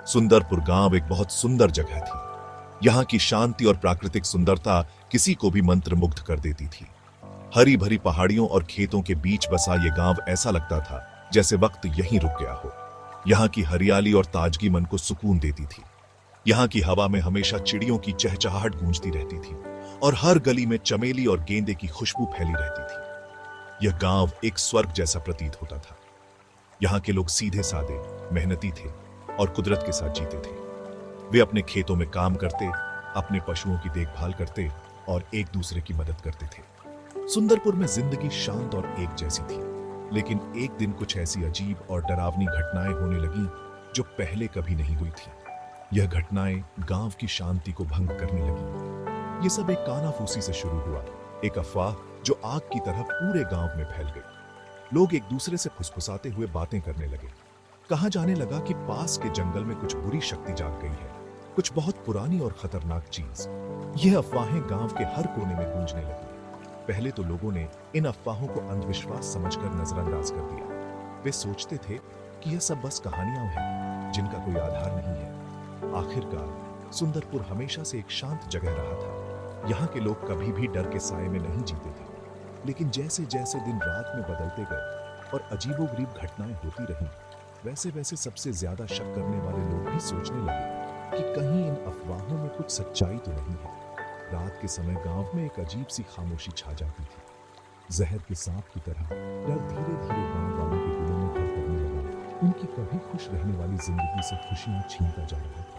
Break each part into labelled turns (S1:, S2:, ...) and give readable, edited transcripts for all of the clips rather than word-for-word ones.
S1: सुंदरपुर गांव एक बहुत सुंदर जगह थी। यहाँ की शांति और प्राकृतिक सुंदरता किसी को भी मंत्रमुग्ध कर देती थी। हरी भरी पहाड़ियों और खेतों के बीच बसा ये गांव ऐसा लगता था जैसे वक्त यहीं रुक गया हो। यहाँ की हरियाली और ताजगी मन को सुकून देती थी। यहाँ की हवा में हमेशा चिड़ियों की चहचहाहट गूंजती रहती थी और हर गली में चमेली और गेंदे की खुशबू फैली रहती थी। यह गांव एक स्वर्ग जैसा प्रतीत होता था। यहाँ के लोग सीधे साधे, मेहनती थे और कुदरत के साथ जीते थे। वे अपने खेतों में काम करते, अपने पशुओं की देखभाल करते और एक दूसरे की मदद करते थे। सुंदरपुर में जिंदगी शांत और एक जैसी थी, लेकिन एक दिन कुछ ऐसी अजीब और डरावनी घटनाएं होने लगीं जो पहले कभी नहीं हुई थी। यह घटनाएं गांव की शांति को भंग करने लगी। ये सब एक कानाफूसी से शुरू हुआ, एक अफवाह जो आग की तरह पूरे गांव में फैल गई। लोग एक दूसरे से फुसफुसाते हुए बातें करने लगे। कहा जाने लगा कि पास के जंगल में कुछ बुरी शक्ति जाग गई है, कुछ बहुत पुरानी और खतरनाक चीज। यह अफवाहें गांव के हर कोने में गूंजने लगी। पहले तो लोगों ने इन अफवाहों को अंधविश्वास समझकर नजरअंदाज कर दिया। वे सोचते थे कि यह सब बस कहानियां हैं जिनका कोई आधार नहीं है। आखिरकार सुंदरपुर हमेशा से एक शांत जगह रहा था। यहाँ के लोग कभी भी डर के साए में नहीं जीते थे। लेकिन जैसे जैसे दिन रात में बदलते गए और अजीबोगरीब घटनाएं होती रहीं, वैसे वैसे सबसे ज्यादा शक करने वाले लोग भी सोचने लगे कि कहीं इन अफवाहों में कुछ सच्चाई तो नहीं है। रात के समय गांव में एक अजीब सी खामोशी छा जाती थी। जहर के सांप की तरह डर धीरे धीरे गांव वालों के दिलों में घर करने लगा। उनकी कभी खुश रहने वाली जिंदगी से खुशियां छीनता जा रहा था।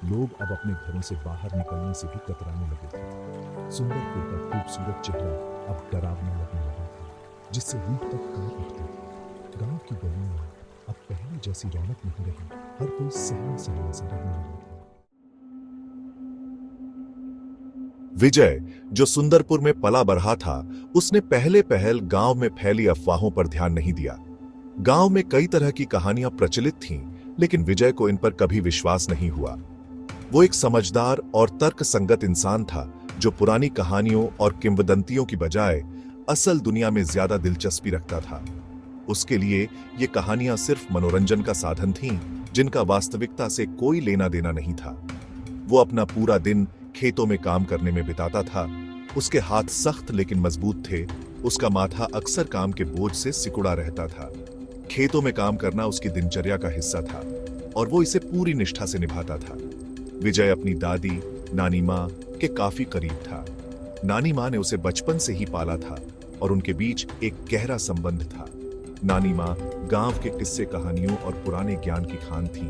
S1: लोग अब अपने घरों से बाहर निकलने से भी कतराने लगे थे। सुंदरपुर का खूबसूरत चेहरा अब डरावना लगने लगा था, जिससे रूह तक कांप उठती थी। गांव की गलियों में अब पहले जैसी रौनक नहीं रही। हर कोई सहमा सहमा सा रहने लगा था। विजय, जो सुंदरपुर में पला बढ़ा था, उसने पहले पहल गांव में फैली अफवाहों पर ध्यान नहीं दिया। गांव में कई तरह की कहानियां प्रचलित थीं, लेकिन विजय को इन पर कभी विश्वास नहीं हुआ। वो एक समझदार और तर्कसंगत इंसान था, जो पुरानी कहानियों और किंवदंतियों की बजाय असल दुनिया में ज्यादा दिलचस्पी रखता था। उसके लिए ये कहानियां सिर्फ मनोरंजन का साधन थीं, जिनका वास्तविकता से कोई लेना देना नहीं था। वो अपना पूरा दिन खेतों में काम करने में बिताता था। उसके हाथ सख्त लेकिन मजबूत थे। उसका माथा अक्सर काम के बोझ से सिकुड़ा रहता था। खेतों में काम करना उसकी दिनचर्या का हिस्सा था और वो इसे पूरी निष्ठा से निभाता था। विजय अपनी दादी, नानी माँ के काफी करीब था। नानी माँ ने उसे बचपन से ही पाला था और उनके बीच एक गहरा संबंध था। नानी माँ गांव के किस्से कहानियों और पुराने ज्ञान की खान थीं।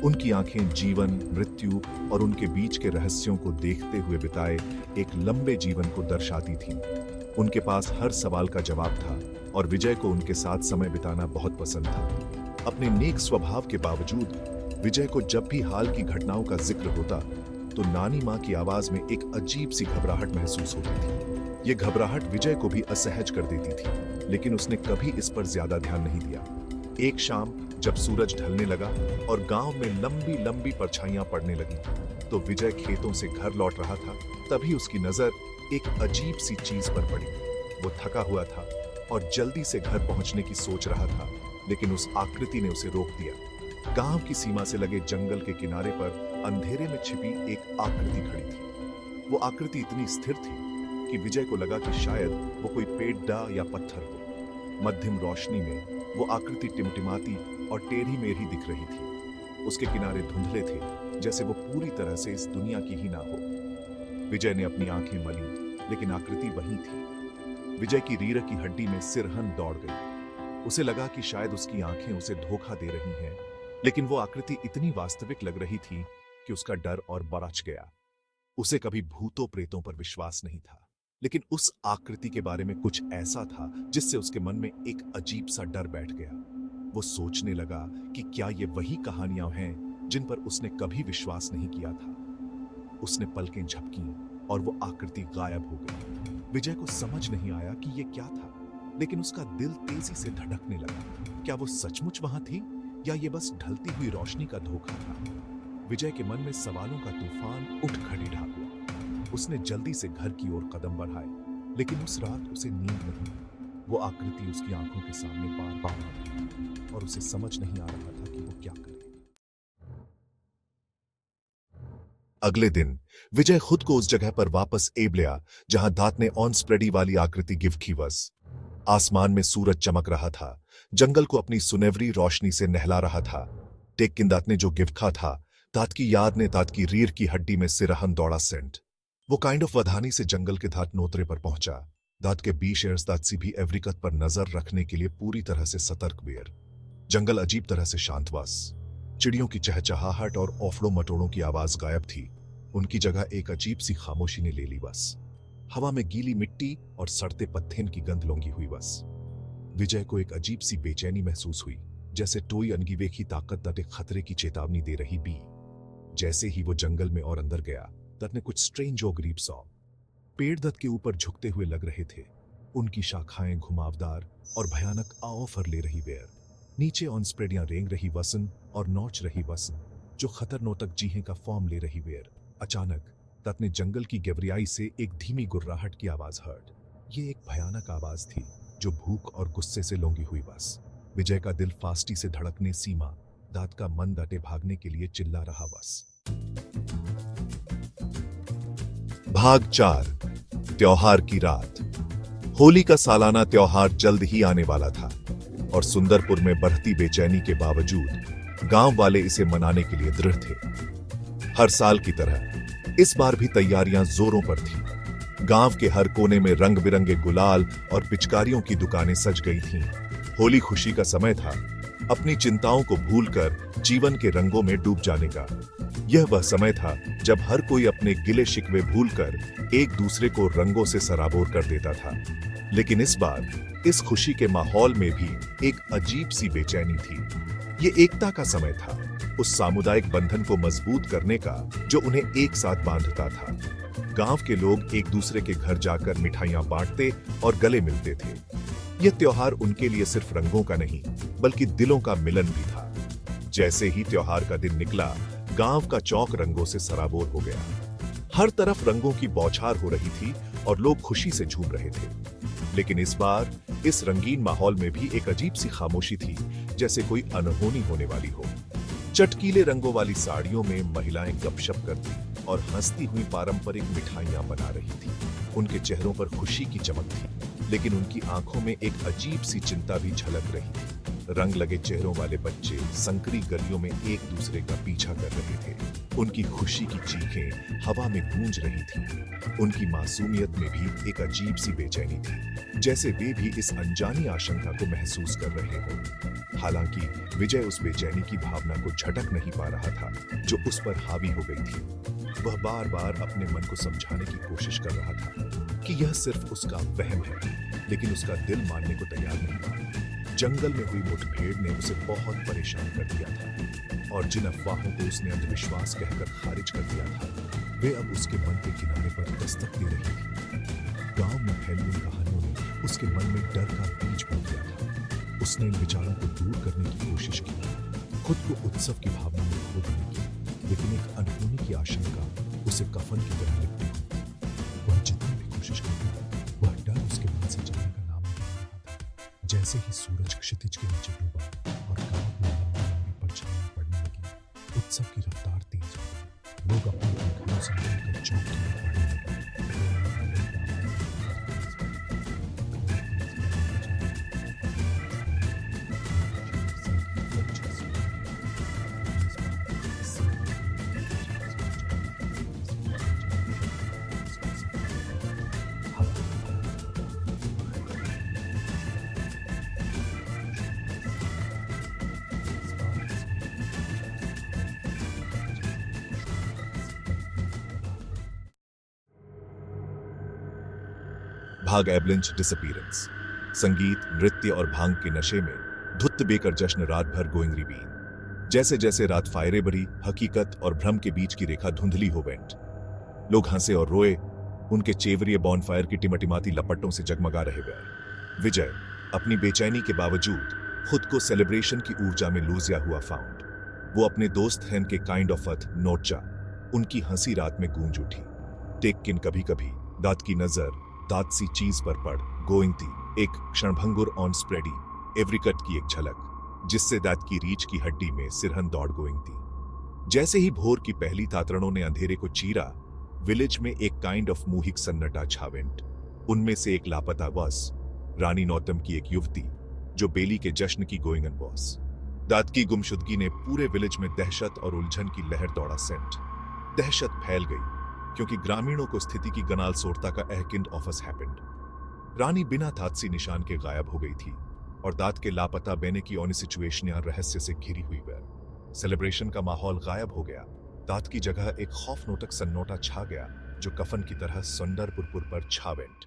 S1: उनकी आंखें जीवन, मृत्यु और उनके बीच के रहस्यों को देखते हुए बिताए एक लंबे जीवन को दर्शाती थीं। उनके पास हर सवाल का जवाब था और विजय को उनके साथ समय बिताना बहुत पसंद था। अपने नेक स्वभाव के बावजूद विजय को जब भी हाल की घटनाओं का जिक्र होता, तो नानी माँ की आवाज में एक अजीब सी घबराहट महसूस होती थी। ये घबराहट विजय को भी असहज कर देती थी, लेकिन उसने कभी इस पर ज्यादा ध्यान नहीं दिया। एक शाम जब सूरज ढलने लगा और गांव में लंबी लंबी परछाइयां पड़ने लगी, तो विजय खेतों से घर लौट रहा था। तभी उसकी नजर एक अजीब सी चीज पर पड़ी। वो थका हुआ था और जल्दी से घर पहुंचने की सोच रहा था, लेकिन उस आकृति ने उसे रोक दिया। गांव की सीमा से लगे जंगल के किनारे पर अंधेरे में छिपी एक आकृति खड़ी थी। वो आकृति इतनी स्थिर थी कि विजय को लगा कि शायद वो कोई पेड़ या पत्थर हो। मध्यम रोशनी में वो आकृति टिमटिमाती और टेढ़ी मेढ़ी दिख रही थी। उसके किनारे धुंधले थे, जैसे वो पूरी तरह से इस दुनिया की ही ना हो। विजय ने अपनी आंखें मली, लेकिन आकृति वहीं थी। विजय की रीढ़ की हड्डी में सिरहन दौड़ गई। उसे लगा कि शायद उसकी आंखें उसे धोखा दे रही हैं, लेकिन वो आकृति इतनी वास्तविक लग रही थी कि उसका डर और बढ़ गया। उसे कभी भूतों प्रेतों पर विश्वास नहीं था, लेकिन उस आकृति के बारे में कुछ ऐसा था जिससे उसके मन में एक अजीब सा डर बैठ गया। वो सोचने लगा कि क्या ये वही कहानियां हैं जिन पर उसने कभी विश्वास नहीं किया था। उसने पलकें झपकीं और वो आकृति गायब हो गई। विजय को समझ नहीं आया कि ये क्या था, लेकिन उसका दिल तेजी से धड़कने लगा। क्या वो सचमुच वहां थी या ये बस ढलती हुई रोशनी का धोखा था? विजय के मन में सवालों का तूफान उठ खड़ी ढाक हुआ। उसने जल्दी से घर की ओर कदम बढ़ाए, लेकिन उस रात उसे नींद नहीं आई। वो आकृति उसकी आंखों के सामने बार बार आई और उसे समझ नहीं आ रहा था कि वो क्या करे। अगले दिन विजय खुद को उस जगह पर वापस एबलिया जहां दात ने ऑन स्प्रेडी वाली आकृति गिव की वस। आसमान में सूरज चमक रहा था, जंगल को अपनी सुनहरी रोशनी से नहला रहा था। टेक्किन दात ने जो गिव खा था, दात की याद ने दात की रीढ़ की हड्डी में सिरहन दौड़ा सेंट। वो काइंड ऑफ वधानी से जंगल के धात नोतरे पर पहुंचा। दात के 20 शेयर्स दात सी भी एवरिकत पर नजर रखने के लिए पूरी तरह से सतर्क बेर। जंगल अजीब तरह से शांतवास। चिड़ियों की चहचहाहट और ओफड़ों मटोड़ों की आवाज गायब थी। उनकी जगह एक अजीब सी खामोशी ने ले ली बस। हवा में गीली मिट्टी और सड़ते पत्थर की गंध लोंगी हुई बस। विजय को एक अजीब सी बेचैनी महसूस हुई, जैसे टोई अनगिवेखी ताकत दत एक खतरे की चेतावनी दे रही बी। जैसे ही वो जंगल में और अंदर गया, दत ने कुछ स्ट्रेंज और गरीब सॉ। पेड़ दत के ऊपर झुकते हुए लग रहे थे, उनकी शाखाएं घुमावदार और भयानक आओफर ले रही वेयर। नीचे ऑन स्प्रेडियां रेंग रही वसन और नोच रही वसन, जो खतरनाक जीहे का फॉर्म ले रही वेयर। अचानक दत ने जंगल की गहराई से एक धीमी गुर्राहट की आवाज हर्ड। ये एक भयानक आवाज थी जो भूख और गुस्से से लोंगी हुई बस। विजय का दिल फास्टी से धड़कने सीमा, दात का मन दाटे भागने के लिए चिल्ला रहा बस। भाग 4, त्योहार की रात। होली का सालाना त्योहार जल्द ही आने वाला था और सुंदरपुर में बढ़ती बेचैनी के बावजूद गांव वाले इसे मनाने के लिए दृढ़ थे। हर साल की तरह इस बार भी तैयारियां जोरों पर थीं। गांव के हर कोने में रंग बिरंगे गुलाल और पिचकारियों की दुकानें सज गई थीं। होली खुशी का समय था, अपनी चिंताओं को भूलकर जीवन के रंगों में डूब जाने का। यह वह समय था जब हर कोई अपने गिले शिकवे भूलकर एक दूसरे को रंगों से सराबोर कर देता था। लेकिन इस बार इस खुशी के माहौल में भी एक अजीब सी बेचैनी थी। ये एकता का समय था, उस सामुदायिक बंधन को मजबूत करने का जो उन्हें एक साथ बांधता था। गांव के लोग एक दूसरे के घर जाकर मिठाइयां बांटते और गले मिलते थे। यह त्योहार उनके लिए सिर्फ रंगों का नहीं, बल्कि दिलों का मिलन भी था। जैसे ही त्योहार का दिन निकला, गांव का चौक रंगों से सराबोर हो गया। हर तरफ रंगों की बौछार हो रही थी और लोग खुशी से झूम रहे थे। लेकिन इस बार इस रंगीन माहौल में भी एक अजीब सी खामोशी थी, जैसे कोई अनहोनी होने वाली हो। चटकीले रंगों वाली साड़ियों में महिलाएं गपशप करती और हंसती हुई पारंपरिक मिठाइयां बना रही थी। उनके चेहरों पर खुशी की चमक थी, लेकिन उनकी आंखों में एक अजीब सी चिंता भी झलक रही थी। रंग लगे चेहरों वाले बच्चे संकरी गलियों में एक दूसरे का पीछा कर रहे थे। उनकी खुशी की चीखें हवा में गूंज रही थी। उनकी मासूमियत में भी एक अजीब सी बेचैनी थी, जैसे वे भी इस अनजानी आशंका को महसूस कर रहे हों। हालांकि विजय उस बेचैनी की भावना को झटक नहीं पा रहा था जो उस पर हावी हो गई थी। वह बार बार अपने मन को समझाने की कोशिश कर रहा था कि यह सिर्फ उसका वहम है, लेकिन उसका दिल मानने को तैयार नहीं था। जंगल में हुई मुठभेड़ ने उसे बहुत परेशान कर दिया था और जिन अफवाहों को उसने अंधविश्वास कहकर खारिज कर दिया था, वे अब उसके मन के किनारे पर दस्तक दे रही थी। गांव में फैली उन कहानियों ने उसके मन में डर का बीज बो दिया था। उसने इन विचारों को दूर करने की कोशिश की, खुद को उत्सव की भावना में खो देने की, लेकिन एक अनहोनी की आशंका उसे कफन की तरह लिपटी हुई। वह जितनी भी कोशिश करती, वह डर उसके मन से जाने का नाम नहीं ले रहा था। जैसे ही सूरज क्षितिज के नीचे डूबा और गांव में लंबी लंबी परछाइयां पड़ने लगी, उत्सव की रफ्तार तेज हो गई। लोग अपने घरों से निकलकर चौक की ओर बढ़ने लगे। भाग एवलिंच डिसअपीयरेंस। संगीत, नृत्य और भांग के नशे में धुत बेकर जश्न रात भर गोइंग बीन। जैसे जैसे रात फायरे बढ़ी, हकीकत और भ्रम के बीच की रेखा धुंधली हो वेंट। लोग हंसे और रोए, उनके चेवरिये बॉनफायर की टिमटिमाती लपटों से जगमगा रहे गए। विजय अपनी बेचैनी के बावजूद खुद को सेलिब्रेशन की ऊर्जा में लूजिया हुआ फाउंड। वो अपने दोस्त हैन के काइंड ऑफ अर्थ नोचा, उनकी हंसी रात में गूंज उठी। टेक्किन कभी कभी दात की नजर दात सी चीज पर पड़ गोइंग थी, एक क्षणभंगुर ऑन स्प्रेडी एवरी कट की एक झलक, जिससे दात की रीछ की हड्डी में सिरहन दौड़ गोइंग थी। जैसे ही भोर की पहली तातरणों ने अंधेरे को चीरा, विलेज में एक काइंड ऑफ मूहिक सन्नाटा छावेंट। उनमें से एक लापता वॉस रानी नौतम की एक युवती, जो बेली के जश्न की गोइंग ऑन वॉस। दाद की गुमशुदगी ने पूरे विलेज में दहशत और उलझन की लहर दौड़ा सेंट। दहशत फैल गई क्योंकि ग्रामीणों को स्थिति की गनाल सोरता का एहकिंड ऑफस हैपेंड। रानी बिना थादसी निशान के गायब हो गई थी और दाद के लापता बेने की ओनी सिचुएशन यहां रहस्य से घिरी हुई वह। सेलिब्रेशन का माहौल गायब हो गया। दाद की जगह एक खौफनाक सन्नाटा छा गया जो कफन की तरह सुंदरपुर पर छावेंट।